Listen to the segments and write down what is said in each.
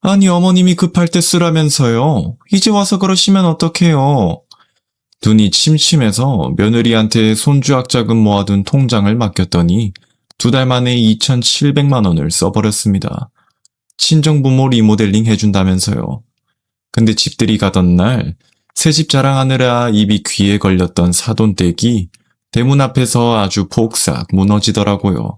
아니 어머님이 급할 때 쓰라면서요. 이제 와서 그러시면 어떡해요. 눈이 침침해서 며느리한테 손주학자금 모아둔 통장을 맡겼더니 2달 만에 2,700만 원을 써버렸습니다. 친정부모 리모델링 해준다면서요. 근데 집들이 가던 날 새집 자랑하느라 입이 귀에 걸렸던 사돈댁이 대문 앞에서 아주 폭삭 무너지더라고요.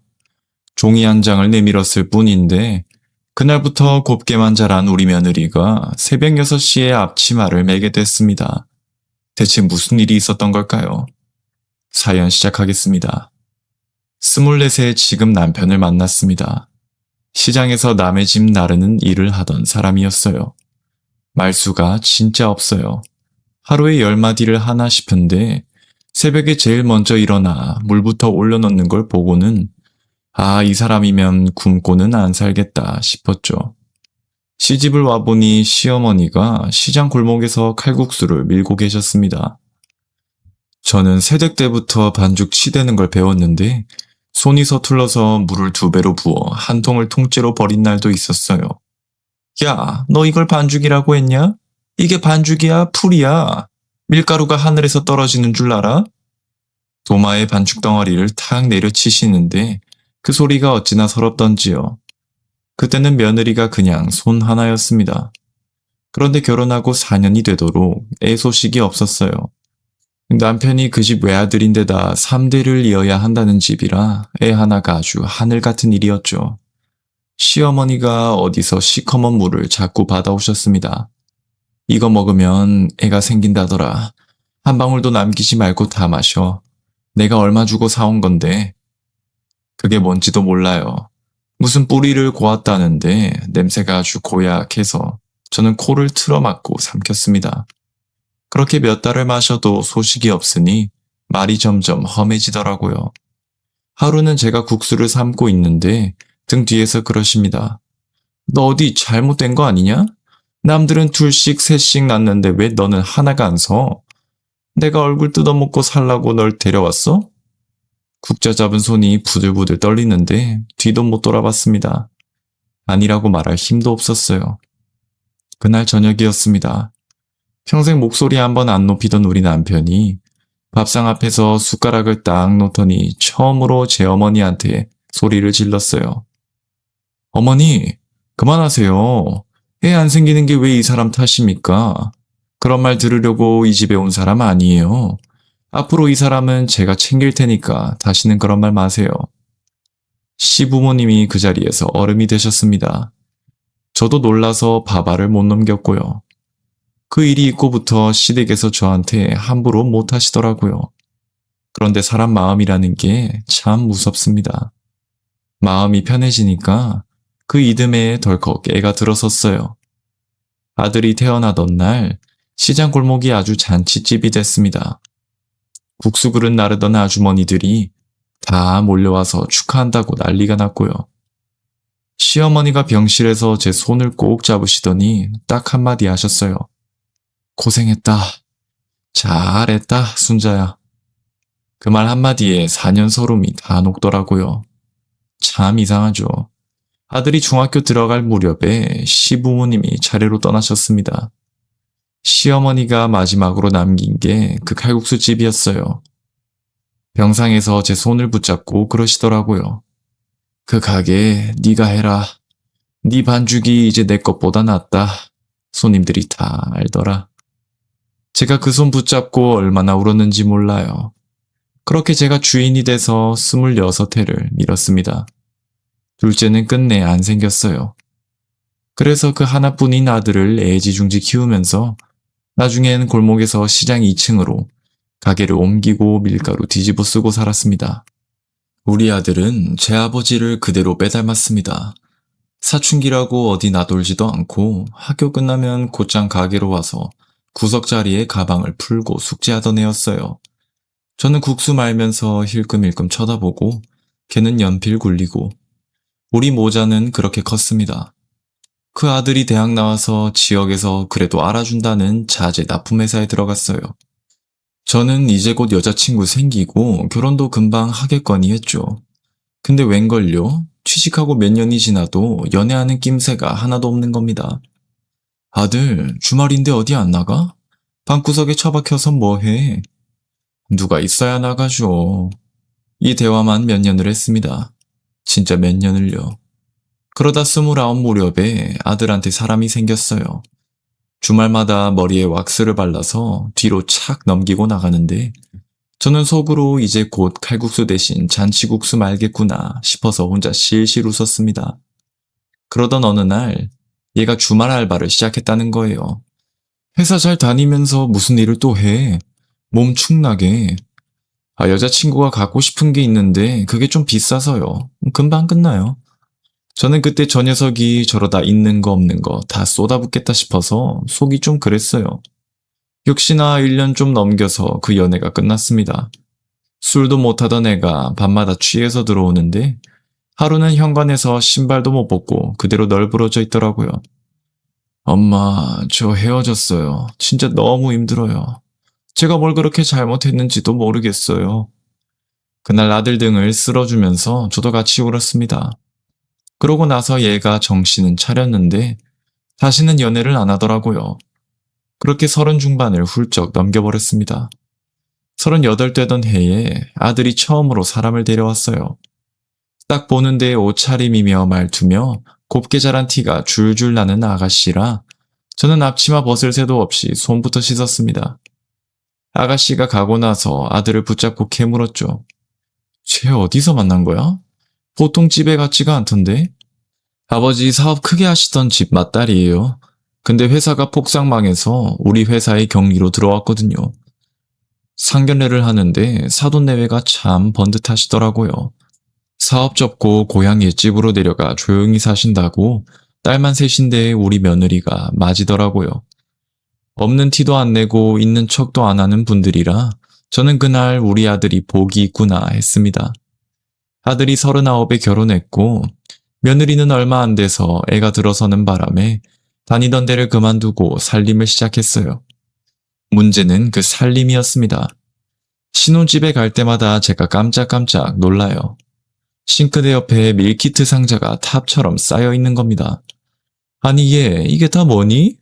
종이 한 장을 내밀었을 뿐인데 그날부터 곱게만 자란 우리 며느리가 새벽 6시에 앞치마를 매게 됐습니다. 대체 무슨 일이 있었던 걸까요? 사연 시작하겠습니다. 24세 지금 남편을 만났습니다. 시장에서 남의 집 나르는 일을 하던 사람이었어요. 말수가 진짜 없어요. 하루에 10마디를 하나 싶은데 새벽에 제일 먼저 일어나 물부터 올려놓는 걸 보고는 이 사람이면 굶고는 안 살겠다 싶었죠. 시집을 와보니 시어머니가 시장 골목에서 칼국수를 밀고 계셨습니다. 저는 새댁 때부터 반죽 치대는 걸 배웠는데 손이 서툴러서 물을 2배로 부어 한 통을 통째로 버린 날도 있었어요. 야, 너 이걸 반죽이라고 했냐? 이게 반죽이야, 풀이야. 밀가루가 하늘에서 떨어지는 줄 알아? 도마에 반죽 덩어리를 탁 내려치시는데 그 소리가 어찌나 서럽던지요. 그때는 며느리가 그냥 손 하나였습니다. 그런데 결혼하고 4년이 되도록 애 소식이 없었어요. 남편이 그 집 외아들인데다 3대를 이어야 한다는 집이라 애 하나가 아주 하늘 같은 일이었죠. 시어머니가 어디서 시커먼 물을 자꾸 받아오셨습니다. 이거 먹으면 애가 생긴다더라. 한 방울도 남기지 말고 다 마셔. 내가 얼마 주고 사온 건데. 그게 뭔지도 몰라요. 무슨 뿌리를 고았다는데 냄새가 아주 고약해서 저는 코를 틀어막고 삼켰습니다. 그렇게 몇 달을 마셔도 소식이 없으니 말이 점점 험해지더라고요. 하루는 제가 국수를 삶고 있는데 등 뒤에서 그러십니다. 너 어디 잘못된 거 아니냐? 남들은 2씩 3씩 낳는데 왜 너는 하나가 안 서? 내가 얼굴 뜯어먹고 살라고 널 데려왔어? 국자 잡은 손이 부들부들 떨리는데 뒤도 못 돌아봤습니다. 아니라고 말할 힘도 없었어요. 그날 저녁이었습니다. 평생 목소리 한번 안 높이던 우리 남편이 밥상 앞에서 숟가락을 딱 놓더니 처음으로 제 어머니한테 소리를 질렀어요. 어머니, 그만하세요. 애 안 생기는 게 왜 이 사람 탓입니까? 그런 말 들으려고 이 집에 온 사람 아니에요. 앞으로 이 사람은 제가 챙길 테니까 다시는 그런 말 마세요. 시부모님이 그 자리에서 얼음이 되셨습니다. 저도 놀라서 바바를 못 넘겼고요. 그 일이 있고부터 시댁에서 저한테 함부로 못 하시더라고요. 그런데 사람 마음이라는 게 참 무섭습니다. 마음이 편해지니까 그 이듬해에 덜컥 애가 들어섰어요. 아들이 태어나던 날 시장 골목이 아주 잔치집이 됐습니다. 국수 그릇 나르던 아주머니들이 다 몰려와서 축하한다고 난리가 났고요. 시어머니가 병실에서 제 손을 꼭 잡으시더니 딱 한마디 하셨어요. 고생했다. 잘했다, 순자야. 그 말 한마디에 4년 서름이 다 녹더라고요. 참 이상하죠. 아들이 중학교 들어갈 무렵에 시부모님이 차례로 떠나셨습니다. 시어머니가 마지막으로 남긴 게 그 칼국수 집이었어요. 병상에서 제 손을 붙잡고 그러시더라고요. 그 가게 네가 해라. 네 반죽이 이제 내 것보다 낫다. 손님들이 다 알더라. 제가 그 손 붙잡고 얼마나 울었는지 몰라요. 그렇게 제가 주인이 돼서 26회를 밀었습니다. 둘째는 끝내 안 생겼어요. 그래서 그 하나뿐인 아들을 애지중지 키우면서 나중엔 골목에서 시장 2층으로 가게를 옮기고 밀가루 뒤집어 쓰고 살았습니다. 우리 아들은 제 아버지를 그대로 빼닮았습니다. 사춘기라고 어디 나돌지도 않고 학교 끝나면 곧장 가게로 와서 구석자리에 가방을 풀고 숙제하던 애였어요. 저는 국수 말면서 힐끔힐끔 쳐다보고 걔는 연필 굴리고 우리 모자는 그렇게 컸습니다. 그 아들이 대학 나와서 지역에서 그래도 알아준다는 자재 납품회사에 들어갔어요. 저는 이제 곧 여자친구 생기고 결혼도 금방 하겠거니 했죠. 근데 웬걸요? 취직하고 몇 년이 지나도 연애하는 낌새가 하나도 없는 겁니다. 아들, 주말인데 어디 안 나가? 방구석에 처박혀서 뭐해? 누가 있어야 나가죠. 이 대화만 몇 년을 했습니다. 진짜 몇 년을요. 그러다 29 무렵에 아들한테 사람이 생겼어요. 주말마다 머리에 왁스를 발라서 뒤로 착 넘기고 나가는데 저는 속으로 이제 곧 칼국수 대신 잔치국수 말겠구나 싶어서 혼자 실실 웃었습니다. 그러던 어느 날 얘가 주말 알바를 시작했다는 거예요. 회사 잘 다니면서 무슨 일을 또 해. 몸 축나게. 여자친구가 갖고 싶은 게 있는데 그게 좀 비싸서요. 금방 끝나요. 저는 그때 저 녀석이 저러다 있는 거 없는 거 다 쏟아붓겠다 싶어서 속이 좀 그랬어요. 역시나 1년 좀 넘겨서 그 연애가 끝났습니다. 술도 못하던 애가 밤마다 취해서 들어오는데 하루는 현관에서 신발도 못 벗고 그대로 널브러져 있더라고요. 엄마, 저 헤어졌어요. 진짜 너무 힘들어요. 제가 뭘 그렇게 잘못했는지도 모르겠어요. 그날 아들 등을 쓸어주면서 저도 같이 울었습니다. 그러고 나서 얘가 정신은 차렸는데 다시는 연애를 안 하더라고요. 그렇게 30 중반을 훌쩍 넘겨버렸습니다. 38 되던 해에 아들이 처음으로 사람을 데려왔어요. 딱 보는데 옷차림이며 말투며 곱게 자란 티가 줄줄 나는 아가씨라 저는 앞치마 벗을 새도 없이 손부터 씻었습니다. 아가씨가 가고 나서 아들을 붙잡고 캐물었죠. 쟤 어디서 만난 거야? 보통 집에 같지가 않던데? 아버지 사업 크게 하시던 집 맏딸이에요. 근데 회사가 폭삭 망해서 우리 회사에 격리로 들어왔거든요. 상견례를 하는데 사돈내외가 참 번듯하시더라고요. 사업 접고 고향 옛집으로 내려가 조용히 사신다고 딸만 셋인데 우리 며느리가 맞이더라고요. 없는 티도 안 내고 있는 척도 안 하는 분들이라 저는 그날 우리 아들이 복이 있구나 했습니다. 아들이 39에 결혼했고 며느리는 얼마 안 돼서 애가 들어서는 바람에 다니던 데를 그만두고 살림을 시작했어요. 문제는 그 살림이었습니다. 신혼집에 갈 때마다 제가 깜짝깜짝 놀라요. 싱크대 옆에 밀키트 상자가 탑처럼 쌓여 있는 겁니다. 아니 얘 이게 다 뭐니?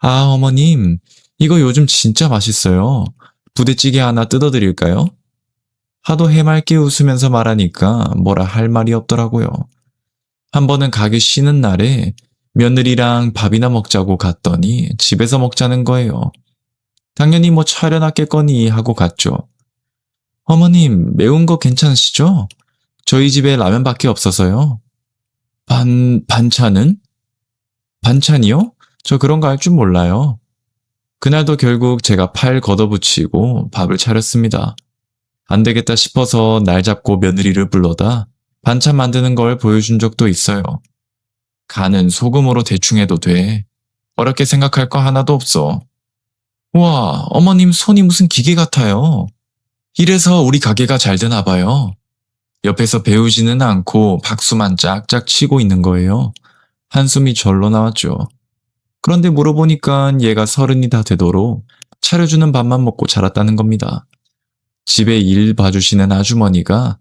어머님 이거 요즘 진짜 맛있어요. 부대찌개 하나 뜯어드릴까요? 하도 해맑게 웃으면서 말하니까 뭐라 할 말이 없더라고요. 한 번은 가게 쉬는 날에 며느리랑 밥이나 먹자고 갔더니 집에서 먹자는 거예요. 당연히 뭐 차려놨겠거니 하고 갔죠. 어머님 매운 거 괜찮으시죠? 저희 집에 라면밖에 없어서요. 반찬은? 반찬이요? 저 그런 거 할 줄 몰라요. 그날도 결국 제가 팔 걷어붙이고 밥을 차렸습니다. 안 되겠다 싶어서 날 잡고 며느리를 불러다 반찬 만드는 걸 보여준 적도 있어요. 간은 소금으로 대충 해도 돼. 어렵게 생각할 거 하나도 없어. 와, 어머님 손이 무슨 기계 같아요. 이래서 우리 가게가 잘 되나 봐요. 옆에서 배우지는 않고 박수만 짝짝 치고 있는 거예요. 한숨이 절로 나왔죠. 그런데 물어보니까 얘가 30이 다 되도록 차려주는 밥만 먹고 자랐다는 겁니다. 집에 일 봐주시는 아주머니가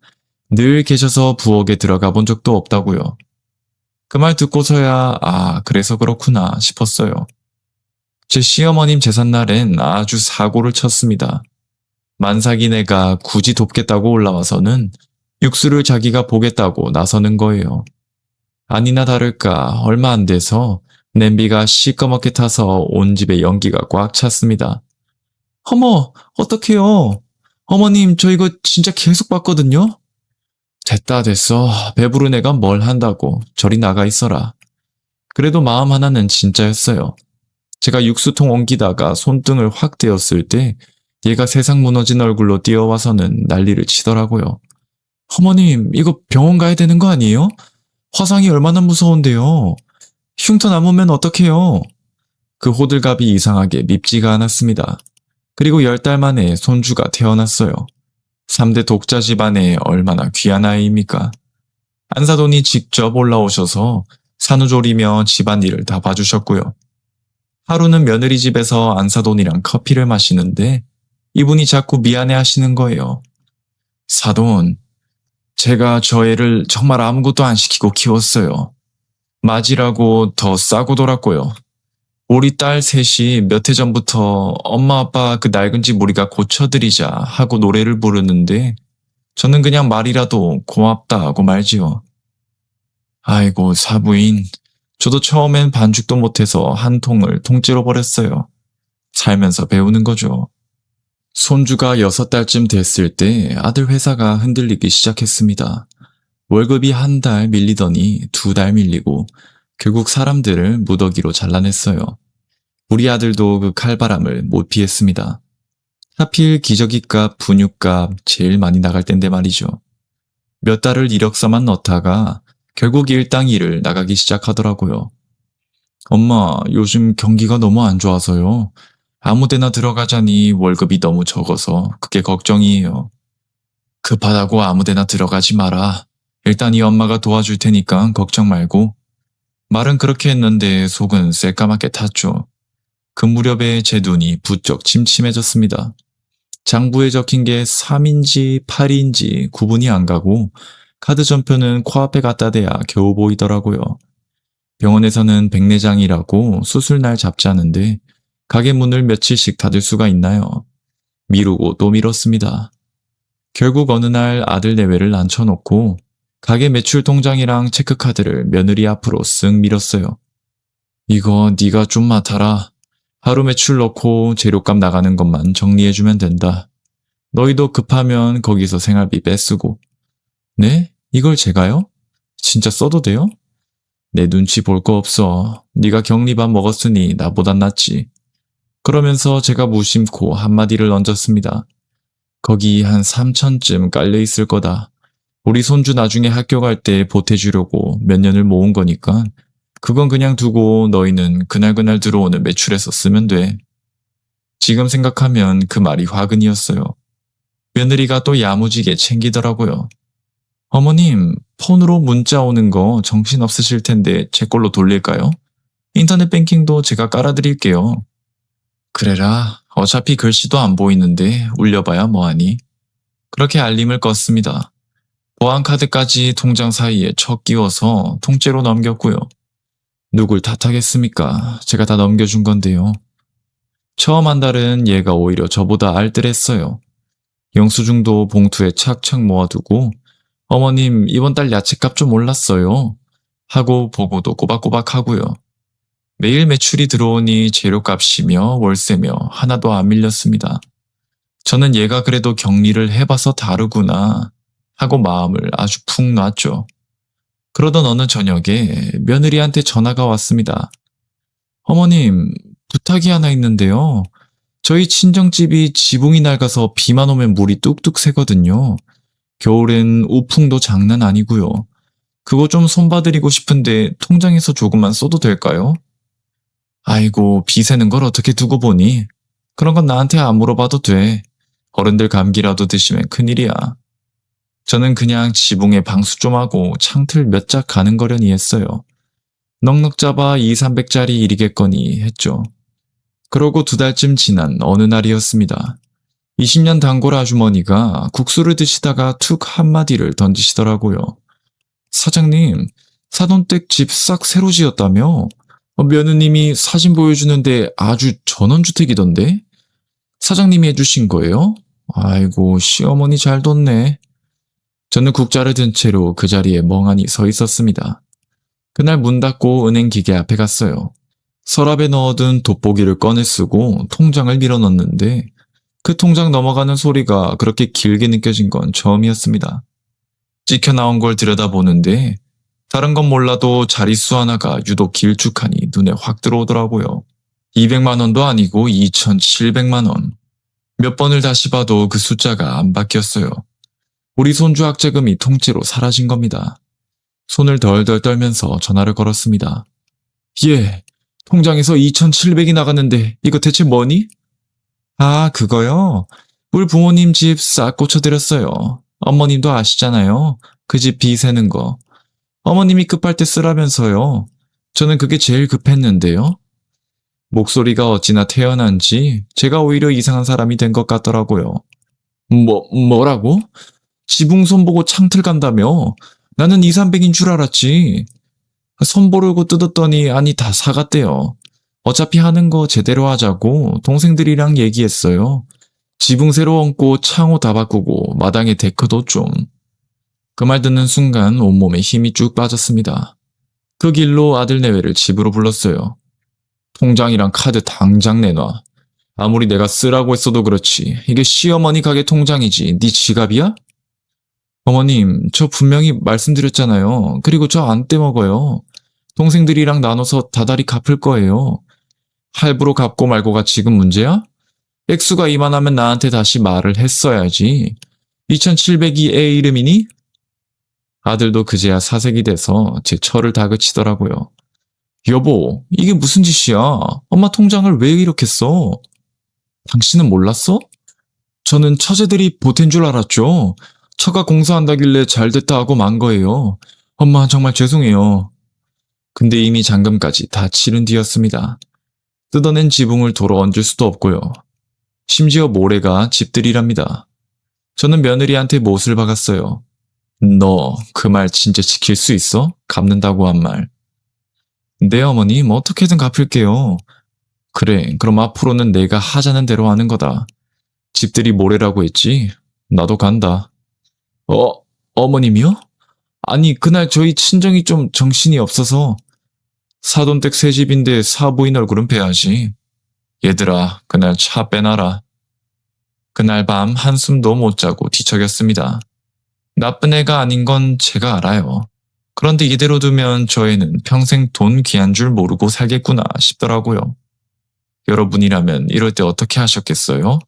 늘 계셔서 부엌에 들어가 본 적도 없다고요. 그 말 듣고서야 그래서 그렇구나 싶었어요. 제 시어머님 제삿날엔 아주 사고를 쳤습니다. 만삭이네가 굳이 돕겠다고 올라와서는 육수를 자기가 보겠다고 나서는 거예요. 아니나 다를까 얼마 안 돼서 냄비가 시꺼멓게 타서 온 집에 연기가 꽉 찼습니다. 어머, 어떡해요. 어머님, 저 이거 진짜 계속 봤거든요. 됐어. 배부른 애가 뭘 한다고. 저리 나가 있어라. 그래도 마음 하나는 진짜였어요. 제가 육수통 옮기다가 손등을 확 떼었을 때 얘가 세상 무너진 얼굴로 뛰어와서는 난리를 치더라고요. 어머님, 이거 병원 가야 되는 거 아니에요? 화상이 얼마나 무서운데요. 흉터 남으면 어떡해요? 그 호들갑이 이상하게 밉지가 않았습니다. 그리고 10달 만에 손주가 태어났어요. 3대 독자 집안에 얼마나 귀한 아이입니까? 안사돈이 직접 올라오셔서 산후조리며 집안일을 다 봐주셨고요. 하루는 며느리 집에서 안사돈이랑 커피를 마시는데 이분이 자꾸 미안해 하시는 거예요. 사돈, 제가 저 애를 정말 아무것도 안 시키고 키웠어요. 맞이라고 더 싸고 돌았고요. 우리 딸 셋이 몇 해 전부터 엄마 아빠 그 낡은 집 우리가 고쳐드리자 하고 노래를 부르는데 저는 그냥 말이라도 고맙다 하고 말지요. 아이고 사부인, 저도 처음엔 반죽도 못해서 한 통을 통째로 버렸어요. 살면서 배우는 거죠. 손주가 6달쯤 됐을 때 아들 회사가 흔들리기 시작했습니다. 월급이 한 달 밀리더니 2달 밀리고 결국 사람들을 무더기로 잘라냈어요. 우리 아들도 그 칼바람을 못 피했습니다. 하필 기저귀값, 분유값 제일 많이 나갈 땐데 말이죠. 몇 달을 이력서만 넣다가 결국 일당일을 나가기 시작하더라고요. 엄마, 요즘 경기가 너무 안 좋아서요. 아무데나 들어가자니 월급이 너무 적어서 그게 걱정이에요. 급하다고 아무데나 들어가지 마라. 일단 이 엄마가 도와줄 테니까 걱정 말고. 말은 그렇게 했는데 속은 새까맣게 탔죠. 그 무렵에 제 눈이 부쩍 침침해졌습니다. 장부에 적힌 게 3인지 8인지 구분이 안 가고 카드 전표는 코앞에 갖다 대야 겨우 보이더라고요. 병원에서는 백내장이라고 수술날 잡자는데 가게 문을 며칠씩 닫을 수가 있나요? 미루고 또 미뤘습니다. 결국 어느 날 아들 내외를 앉혀놓고 가게 매출 통장이랑 체크카드를 며느리 앞으로 쓱 밀었어요. 이거 네가 좀 맡아라. 하루 매출 넣고 재료값 나가는 것만 정리해주면 된다. 너희도 급하면 거기서 생활비 빼쓰고. 네? 이걸 제가요? 진짜 써도 돼요? 내 눈치 볼 거 없어. 네가 격리밥 먹었으니 나보단 낫지. 그러면서 제가 무심코 한마디를 얹었습니다. 거기 한 3천쯤 깔려있을 거다. 우리 손주 나중에 학교 갈 때 보태주려고 몇 년을 모은 거니까 그건 그냥 두고 너희는 그날그날 들어오는 매출에서 쓰면 돼. 지금 생각하면 그 말이 화근이었어요. 며느리가 또 야무지게 챙기더라고요. 어머님, 폰으로 문자 오는 거 정신 없으실 텐데 제 걸로 돌릴까요? 인터넷 뱅킹도 제가 깔아드릴게요. 그래라, 어차피 글씨도 안 보이는데 울려봐야 뭐하니? 그렇게 알림을 껐습니다. 보안카드까지 통장 사이에 척 끼워서 통째로 넘겼고요. 누굴 탓하겠습니까? 제가 다 넘겨준 건데요. 처음 한 달은 얘가 오히려 저보다 알뜰했어요. 영수증도 봉투에 착착 모아두고 어머님 이번 달 야채값 좀 올랐어요. 하고 보고도 꼬박꼬박 하고요. 매일 매출이 들어오니 재료값이며 월세며 하나도 안 밀렸습니다. 저는 얘가 그래도 격리를 해봐서 다르구나 하고 마음을 아주 푹 놨죠. 그러던 어느 저녁에 며느리한테 전화가 왔습니다. 어머님, 부탁이 하나 있는데요. 저희 친정집이 지붕이 낡아서 비만 오면 물이 뚝뚝 새거든요. 겨울엔 우풍도 장난 아니고요. 그거 좀 손봐드리고 싶은데 통장에서 조금만 써도 될까요? 아이고, 비 새는 걸 어떻게 두고 보니? 그런 건 나한테 안 물어봐도 돼. 어른들 감기라도 드시면 큰일이야. 저는 그냥 지붕에 방수 좀 하고 창틀 몇 짝 가는거려니 했어요. 넉넉 잡아 200~300짜리 일이겠거니 했죠. 그러고 2달쯤 지난 어느 날이었습니다. 20년 단골 아주머니가 국수를 드시다가 툭 한마디를 던지시더라고요. 사장님, 사돈댁 집 싹 새로 지었다며? 며느님이 사진 보여주는데 아주 전원주택이던데? 사장님이 해주신 거예요? 아이고, 시어머니 잘 뒀네. 저는 국자를 든 채로 그 자리에 멍하니 서 있었습니다. 그날 문 닫고 은행 기계 앞에 갔어요. 서랍에 넣어둔 돋보기를 꺼내 쓰고 통장을 밀어 넣는데 그 통장 넘어가는 소리가 그렇게 길게 느껴진 건 처음이었습니다. 찍혀 나온 걸 들여다보는데 다른 건 몰라도 자릿수 하나가 유독 길쭉하니 눈에 확 들어오더라고요. 200만 원도 아니고 2,700만 원. 몇 번을 다시 봐도 그 숫자가 안 바뀌었어요. 우리 손주 학자금이 통째로 사라진 겁니다. 손을 덜덜 떨면서 전화를 걸었습니다. 예, 통장에서 2,700이 나갔는데 이거 대체 뭐니? 아, 그거요? 우리 부모님 집 싹 고쳐드렸어요. 어머님도 아시잖아요. 그 집 비 새는 거. 어머님이 급할 때 쓰라면서요. 저는 그게 제일 급했는데요. 목소리가 어찌나 태연한지 제가 오히려 이상한 사람이 된 것 같더라고요. 뭐라고? 지붕 손 보고 창틀 간다며? 나는 2, 300인 줄 알았지. 손 보려고 뜯었더니 아니 다 사갔대요. 어차피 하는 거 제대로 하자고 동생들이랑 얘기했어요. 지붕 새로 얹고 창호 다 바꾸고 마당에 데크도 좀. 그 말 듣는 순간 온몸에 힘이 쭉 빠졌습니다. 그 길로 아들 내외를 집으로 불렀어요. 통장이랑 카드 당장 내놔. 아무리 내가 쓰라고 했어도 그렇지. 이게 시어머니 가게 통장이지. 네 지갑이야? 어머님, 저 분명히 말씀드렸잖아요. 그리고 저 안 떼먹어요. 동생들이랑 나눠서 다달이 갚을 거예요. 할부로 갚고 말고가 지금 문제야? 액수가 이만하면 나한테 다시 말을 했어야지. 2700이 애 이름이니? 아들도 그제야 사색이 돼서 제 철을 다그치더라고요. 여보, 이게 무슨 짓이야? 엄마 통장을 왜 이렇게 써? 당신은 몰랐어? 저는 처제들이 보탠 줄 알았죠. 처가 공사한다길래 잘됐다 하고 만 거예요. 엄마 정말 죄송해요. 근데 이미 잔금까지 다 치른 뒤였습니다. 뜯어낸 지붕을 도로 얹을 수도 없고요. 심지어 모래가 집들이랍니다. 저는 며느리한테 못을 박았어요. 너 그 말 진짜 지킬 수 있어? 갚는다고 한 말. 네 어머님 어떻게든 갚을게요. 그래 그럼 앞으로는 내가 하자는 대로 하는 거다. 집들이 모래라고 했지? 나도 간다. 어머님이요? 아니 그날 저희 친정이 좀 정신이 없어서. 사돈댁 새 집인데 사부인 얼굴은 빼야지. 얘들아 그날 차 빼놔라. 그날 밤 한숨도 못 자고 뒤척였습니다. 나쁜 애가 아닌 건 제가 알아요. 그런데 이대로 두면 저 애는 평생 돈 귀한 줄 모르고 살겠구나 싶더라고요. 여러분이라면 이럴 때 어떻게 하셨겠어요?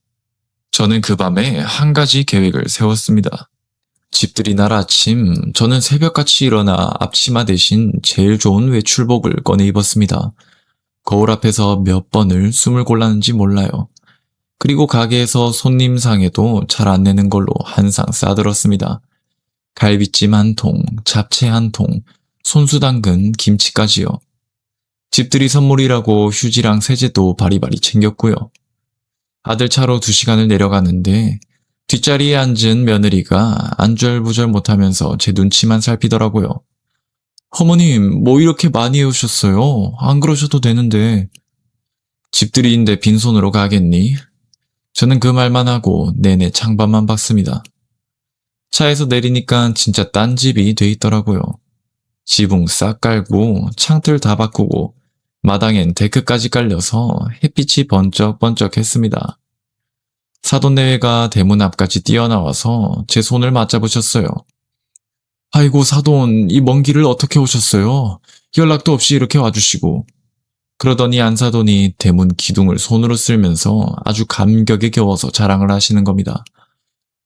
저는 그 밤에 한 가지 계획을 세웠습니다. 집들이 날 아침 저는 새벽같이 일어나 앞치마 대신 제일 좋은 외출복을 꺼내 입었습니다. 거울 앞에서 몇 번을 숨을 골랐는지 몰라요. 그리고 가게에서 손님 상에도 잘 안 내는 걸로 한 상 싸들었습니다. 갈비찜 한 통, 잡채 한 통, 손수 당근, 김치까지요. 집들이 선물이라고 휴지랑 세제도 바리바리 챙겼고요. 아들 차로 2시간을 내려가는데 뒷자리에 앉은 며느리가 안절부절 못하면서 제 눈치만 살피더라고요. 어머님, 뭐 이렇게 많이 해오셨어요? 안 그러셔도 되는데. 집들이인데 빈손으로 가겠니? 저는 그 말만 하고 내내 창밖만 봤습니다. 차에서 내리니까 진짜 딴 집이 돼 있더라고요. 지붕 싹 깔고 창틀 다 바꾸고 마당엔 데크까지 깔려서 햇빛이 번쩍번쩍했습니다. 사돈내외가 대문 앞까지 뛰어나와서 제 손을 맞잡으셨어요. 아이고 사돈, 이 먼 길을 어떻게 오셨어요? 연락도 없이 이렇게 와주시고. 그러더니 안사돈이 대문 기둥을 손으로 쓸면서 아주 감격에 겨워서 자랑을 하시는 겁니다.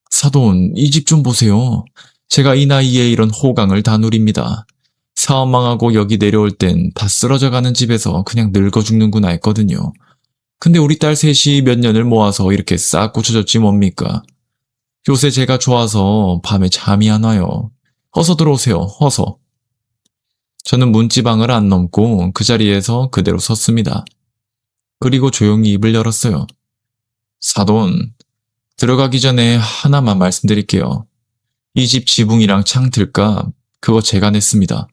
사돈, 이 집 좀 보세요. 제가 이 나이에 이런 호강을 다 누립니다. 사업 망하고 여기 내려올 땐 다 쓰러져가는 집에서 그냥 늙어 죽는구나 했거든요. 근데 우리 딸 셋이 몇 년을 모아서 이렇게 싹 고쳐졌지 뭡니까? 요새 제가 좋아서 밤에 잠이 안 와요. 어서 들어오세요, 어서. 저는 문지방을 안 넘고 그 자리에서 그대로 섰습니다. 그리고 조용히 입을 열었어요. 사돈, 들어가기 전에 하나만 말씀드릴게요. 이 집 지붕이랑 창틀값, 그거 제가 냈습니다.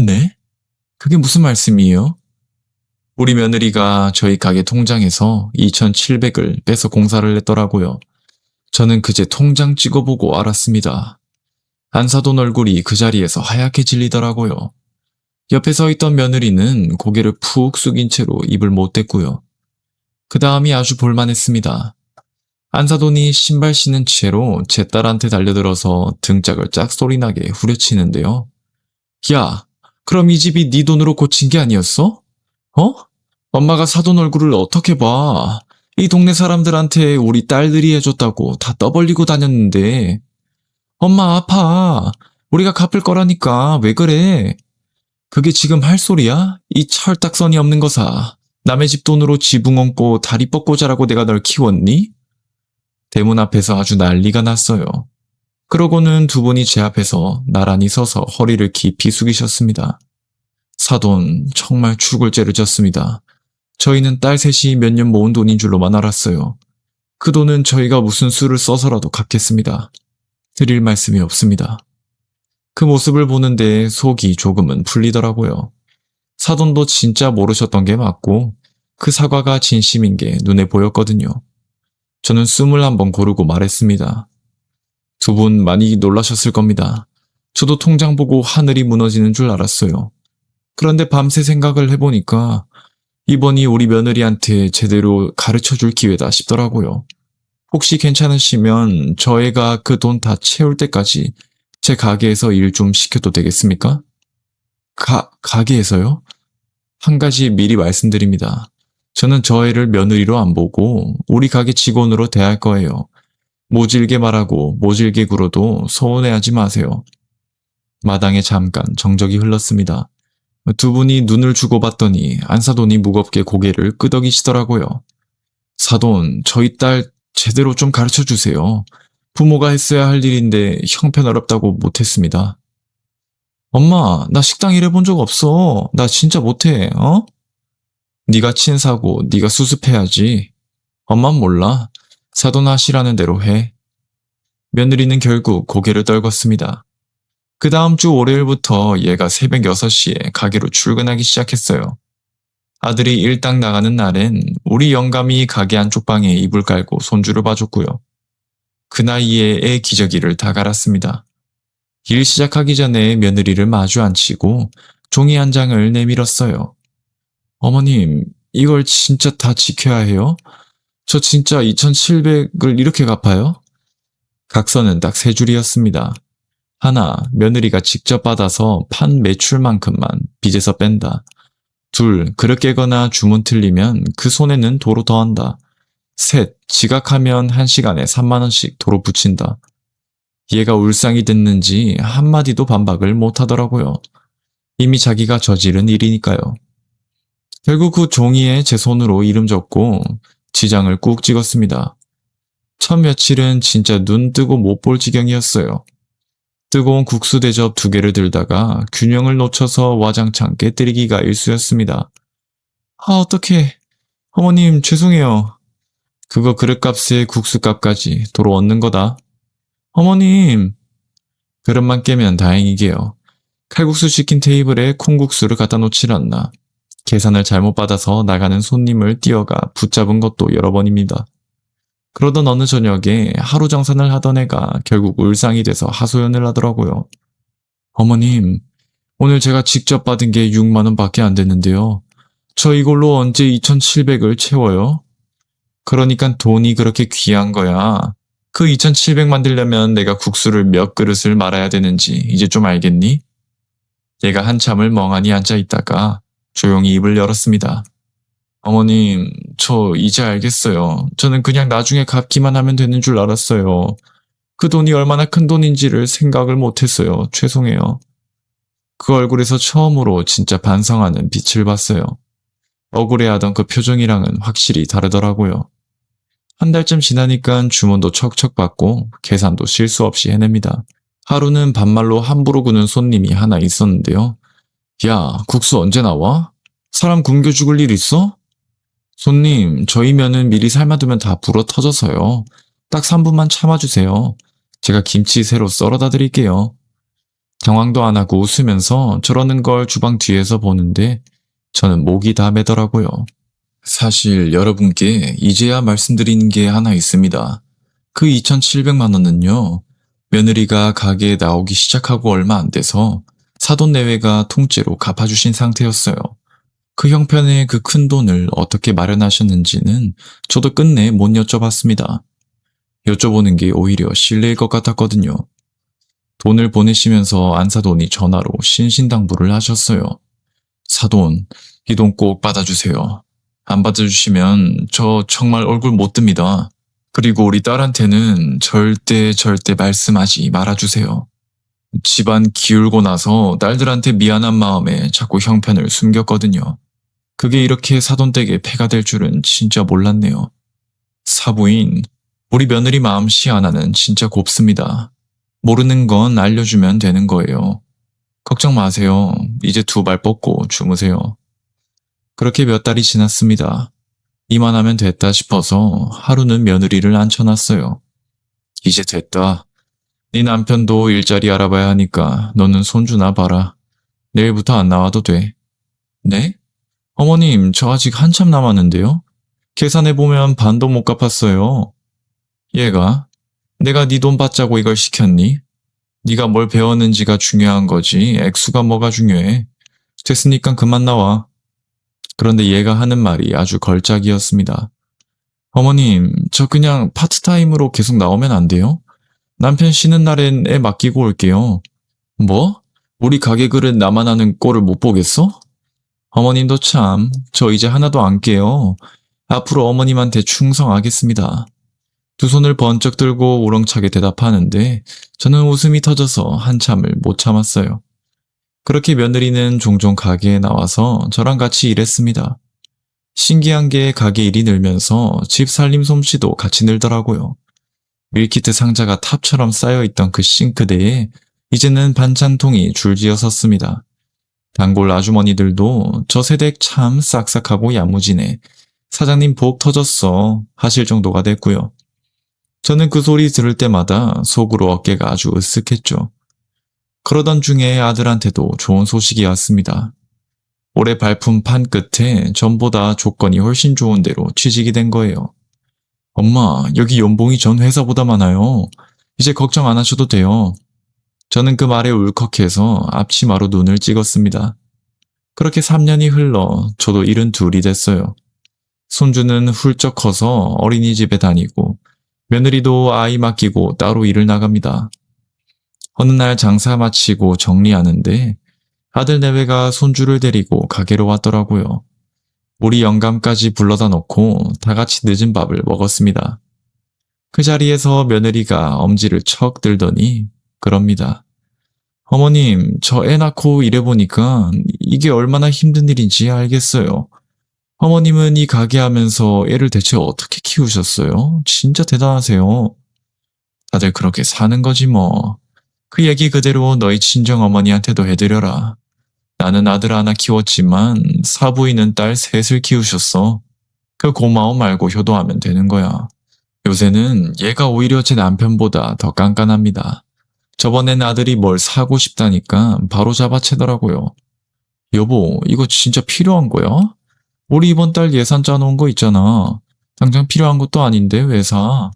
네? 그게 무슨 말씀이에요? 우리 며느리가 저희 가게 통장에서 2,700을 빼서 공사를 냈더라고요. 저는 그제 통장 찍어보고 알았습니다. 안사돈 얼굴이 그 자리에서 하얗게 질리더라고요. 옆에 서 있던 며느리는 고개를 푹 숙인 채로 입을 못 댔고요. 그 다음이 아주 볼만했습니다. 안사돈이 신발 신은 채로 제 딸한테 달려들어서 등짝을 짝소리나게 후려치는데요. 야, 그럼 이 집이 네 돈으로 고친 게 아니었어? 어? 엄마가 사돈 얼굴을 어떻게 봐. 이 동네 사람들한테 우리 딸들이 해줬다고 다 떠벌리고 다녔는데. 엄마 아파. 우리가 갚을 거라니까 왜 그래? 그게 지금 할 소리야? 이 철딱선이 없는 거사. 남의 집 돈으로 지붕 얹고 다리 뻗고 자라고 내가 널 키웠니? 대문 앞에서 아주 난리가 났어요. 그러고는 두 분이 제 앞에서 나란히 서서 허리를 깊이 숙이셨습니다. 사돈, 정말 죽을 죄를 졌습니다. 저희는 딸 셋이 몇 년 모은 돈인 줄로만 알았어요. 그 돈은 저희가 무슨 수를 써서라도 갚겠습니다. 드릴 말씀이 없습니다. 그 모습을 보는데 속이 조금은 풀리더라고요. 사돈도 진짜 모르셨던 게 맞고 그 사과가 진심인 게 눈에 보였거든요. 저는 숨을 한번 고르고 말했습니다. 두 분 많이 놀라셨을 겁니다. 저도 통장 보고 하늘이 무너지는 줄 알았어요. 그런데 밤새 생각을 해보니까 이번이 우리 며느리한테 제대로 가르쳐줄 기회다 싶더라고요. 혹시 괜찮으시면 저 애가 그 돈 다 채울 때까지 제 가게에서 일 좀 시켜도 되겠습니까? 가게에서요? 한 가지 미리 말씀드립니다. 저는 저 애를 며느리로 안 보고 우리 가게 직원으로 대할 거예요. 모질게 말하고 모질게 굴어도 서운해하지 마세요. 마당에 잠깐 정적이 흘렀습니다. 두 분이 눈을 주고받더니 안사돈이 무겁게 고개를 끄덕이시더라고요. 사돈, 저희 딸 제대로 좀 가르쳐 주세요. 부모가 했어야 할 일인데 형편어렵다고 못했습니다. 엄마, 나 식당 일해본 적 없어. 나 진짜 못해, 어? 네가 친 사고 네가 수습해야지. 엄만 몰라. 사돈 하시라는 대로 해. 며느리는 결국 고개를 떨궜습니다. 그 다음 주 월요일부터 얘가 새벽 6시에 가게로 출근하기 시작했어요. 아들이 일당 나가는 날엔 우리 영감이 가게 안쪽 방에 이불 깔고 손주를 봐줬고요. 그 나이에 애 기저귀를 다 갈았습니다. 일 시작하기 전에 며느리를 마주 앉히고 종이 한 장을 내밀었어요. 어머님, 이걸 진짜 다 지켜야 해요? 저 진짜 2,700을 이렇게 갚아요? 각서는 딱 3줄이었습니다. 하나, 며느리가 직접 받아서 판 매출만큼만 빚에서 뺀다. 둘, 그릇 깨거나 주문 틀리면 그 손해는 도로 더한다. 셋, 지각하면 1시간에 3만원씩 도로 붙인다. 얘가 울상이 됐는지 한마디도 반박을 못하더라고요. 이미 자기가 저지른 일이니까요. 결국 그 종이에 제 손으로 이름 적고 지장을 꾹 찍었습니다. 첫 며칠은 진짜 눈 뜨고 못 볼 지경이었어요. 뜨거운 국수 대접 2개를 들다가 균형을 놓쳐서 와장창 깨뜨리기가 일쑤였습니다. 아, 어떡해. 어머님, 죄송해요. 그거 그릇값에 국수값까지 도로 얻는 거다. 어머님. 그릇만 깨면 다행이게요. 칼국수 시킨 테이블에 콩국수를 갖다 놓질 않나. 계산을 잘못 받아서 나가는 손님을 뛰어가 붙잡은 것도 여러 번입니다. 그러던 어느 저녁에 하루 정산을 하던 애가 결국 울상이 돼서 하소연을 하더라고요. 어머님, 오늘 제가 직접 받은 게 6만 원밖에 안 됐는데요. 저 이걸로 언제 2,700을 채워요? 그러니까 돈이 그렇게 귀한 거야. 그 2,700 만들려면 내가 국수를 몇 그릇을 말아야 되는지 이제 좀 알겠니? 얘가 한참을 멍하니 앉아 있다가 조용히 입을 열었습니다. 어머님, 저 이제 알겠어요. 저는 그냥 나중에 갚기만 하면 되는 줄 알았어요. 그 돈이 얼마나 큰 돈인지를 생각을 못했어요. 죄송해요. 그 얼굴에서 처음으로 진짜 반성하는 빛을 봤어요. 억울해하던 그 표정이랑은 확실히 다르더라고요. 한 달쯤 지나니까 주문도 척척 받고 계산도 실수 없이 해냅니다. 하루는 반말로 함부로 구는 손님이 하나 있었는데요. 야, 국수 언제 나와? 사람 굶겨 죽을 일 있어? 손님, 저희 면은 미리 삶아두면 다 불어 터져서요. 딱 3분만 참아주세요. 제가 김치 새로 썰어다 드릴게요. 당황도 안 하고 웃으면서 저러는 걸 주방 뒤에서 보는데 저는 목이 다 메더라고요. 사실 여러분께 이제야 말씀드리는 게 하나 있습니다. 그 2,700만 원은요. 며느리가 가게에 나오기 시작하고 얼마 안 돼서 사돈 내외가 통째로 갚아주신 상태였어요. 그 형편에 그 큰 돈을 어떻게 마련하셨는지는 저도 끝내 못 여쭤봤습니다. 여쭤보는 게 오히려 실례일 것 같았거든요. 돈을 보내시면서 안사돈이 전화로 신신당부를 하셨어요. 사돈, 이 돈 꼭 받아주세요. 안 받아주시면 저 정말 얼굴 못 듭니다. 그리고 우리 딸한테는 절대 말씀하지 말아주세요. 집안 기울고 나서 딸들한테 미안한 마음에 자꾸 형편을 숨겼거든요. 그게 이렇게 사돈댁에 패가 될 줄은 진짜 몰랐네요. 사부인, 우리 며느리 마음씨 하나는 진짜 곱습니다. 모르는 건 알려주면 되는 거예요. 걱정 마세요. 이제 2발 뻗고 주무세요. 그렇게 몇 달이 지났습니다. 이만하면 됐다 싶어서 하루는 며느리를 앉혀놨어요. 이제 됐다. 네 남편도 일자리 알아봐야 하니까 너는 손주나 봐라. 내일부터 안 나와도 돼. 네? 어머님, 저 아직 한참 남았는데요? 계산해보면 반도 못 갚았어요. 얘가, 내가 네 돈 받자고 이걸 시켰니? 네가 뭘 배웠는지가 중요한 거지 액수가 뭐가 중요해. 됐으니까 그만 나와. 그런데 얘가 하는 말이 아주 걸작이었습니다. 어머님, 저 그냥 파트타임으로 계속 나오면 안 돼요? 남편 쉬는 날엔 애 맡기고 올게요. 뭐? 우리 가게 그릇 나만 하는 꼴을 못 보겠어? 어머님도 참, 저 이제 하나도 안 깨요. 앞으로 어머님한테 충성하겠습니다. 두 손을 번쩍 들고 우렁차게 대답하는데 저는 웃음이 터져서 한참을 못 참았어요. 그렇게 며느리는 종종 가게에 나와서 저랑 같이 일했습니다. 신기한 게 가게 일이 늘면서 집 살림 솜씨도 같이 늘더라고요. 밀키트 상자가 탑처럼 쌓여있던 그 싱크대에 이제는 반찬통이 줄지어 섰습니다. 단골 아주머니들도 저 세댁 참 싹싹하고 야무지네. 사장님 복 터졌어 하실 정도가 됐고요. 저는 그 소리 들을 때마다 속으로 어깨가 아주 으쓱했죠. 그러던 중에 아들한테도 좋은 소식이 왔습니다. 올해 발품 판 끝에 전보다 조건이 훨씬 좋은 데로 취직이 된 거예요. 엄마, 여기 연봉이 전 회사보다 많아요. 이제 걱정 안 하셔도 돼요. 저는 그 말에 울컥해서 앞치마로 눈을 찍었습니다. 그렇게 3년이 흘러 저도 72이 됐어요. 손주는 훌쩍 커서 어린이집에 다니고 며느리도 아이 맡기고 따로 일을 나갑니다. 어느 날 장사 마치고 정리하는데 아들 내외가 손주를 데리고 가게로 왔더라고요. 우리 영감까지 불러다 놓고 다 같이 늦은 밥을 먹었습니다. 그 자리에서 며느리가 엄지를 척 들더니 그럽니다. 어머님, 저 애 낳고 일해보니까 이게 얼마나 힘든 일인지 알겠어요. 어머님은 이 가게 하면서 애를 대체 어떻게 키우셨어요? 진짜 대단하세요. 다들 그렇게 사는 거지 뭐. 그 얘기 그대로 너희 친정어머니한테도 해드려라. 나는 아들 하나 키웠지만 사부인은 딸 셋을 키우셨어. 그 고마움 말고 효도하면 되는 거야. 요새는 얘가 오히려 제 남편보다 더 깐깐합니다. 저번엔 아들이 뭘 사고 싶다니까 바로 잡아채더라고요. 여보, 이거 진짜 필요한 거야? 우리 이번 달 예산 짜놓은 거 있잖아. 당장 필요한 것도 아닌데 왜 사?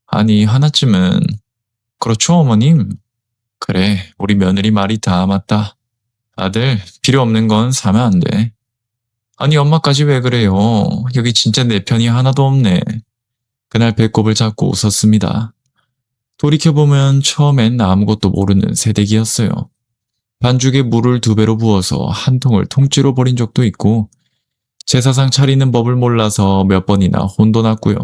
아니, 하나쯤은. 그렇죠, 어머님? 그래, 우리 며느리 말이 다 맞다. 아들, 필요 없는 건 사면 안 돼. 아니, 엄마까지 왜 그래요? 여기 진짜 내 편이 하나도 없네. 그날 배꼽을 잡고 웃었습니다. 돌이켜보면 처음엔 아무것도 모르는 새댁이었어요. 반죽에 물을 2배로 부어서 한 통을 통째로 버린 적도 있고 제사상 차리는 법을 몰라서 몇 번이나 혼도 났고요.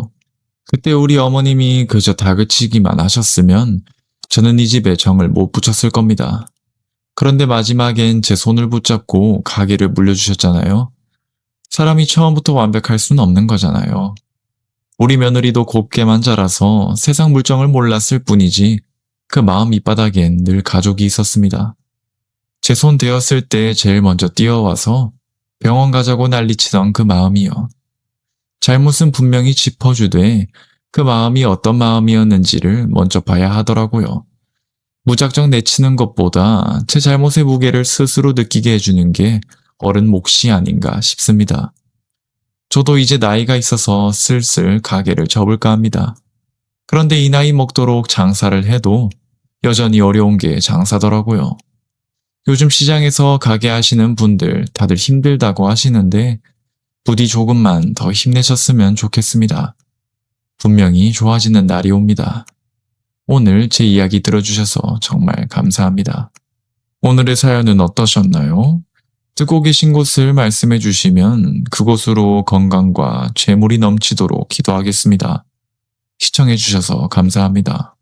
그때 우리 어머님이 그저 다그치기만 하셨으면 저는 이 집에 정을 못 붙였을 겁니다. 그런데 마지막엔 제 손을 붙잡고 가게를 물려주셨잖아요. 사람이 처음부터 완벽할 수는 없는 거잖아요. 우리 며느리도 곱게만 자라서 세상 물정을 몰랐을 뿐이지 그 마음 밑바닥엔 늘 가족이 있었습니다. 제 손 대었을 때 제일 먼저 뛰어와서 병원 가자고 난리치던 그 마음이요. 잘못은 분명히 짚어주되 그 마음이 어떤 마음이었는지를 먼저 봐야 하더라고요. 무작정 내치는 것보다 제 잘못의 무게를 스스로 느끼게 해주는 게 어른 몫이 아닌가 싶습니다. 저도 이제 나이가 있어서 슬슬 가게를 접을까 합니다. 그런데 이 나이 먹도록 장사를 해도 여전히 어려운 게 장사더라고요. 요즘 시장에서 가게 하시는 분들 다들 힘들다고 하시는데 부디 조금만 더 힘내셨으면 좋겠습니다. 분명히 좋아지는 날이 옵니다. 오늘 제 이야기 들어주셔서 정말 감사합니다. 오늘의 사연은 어떠셨나요? 듣고 계신 곳을 말씀해 주시면 그곳으로 건강과 재물이 넘치도록 기도하겠습니다. 시청해 주셔서 감사합니다.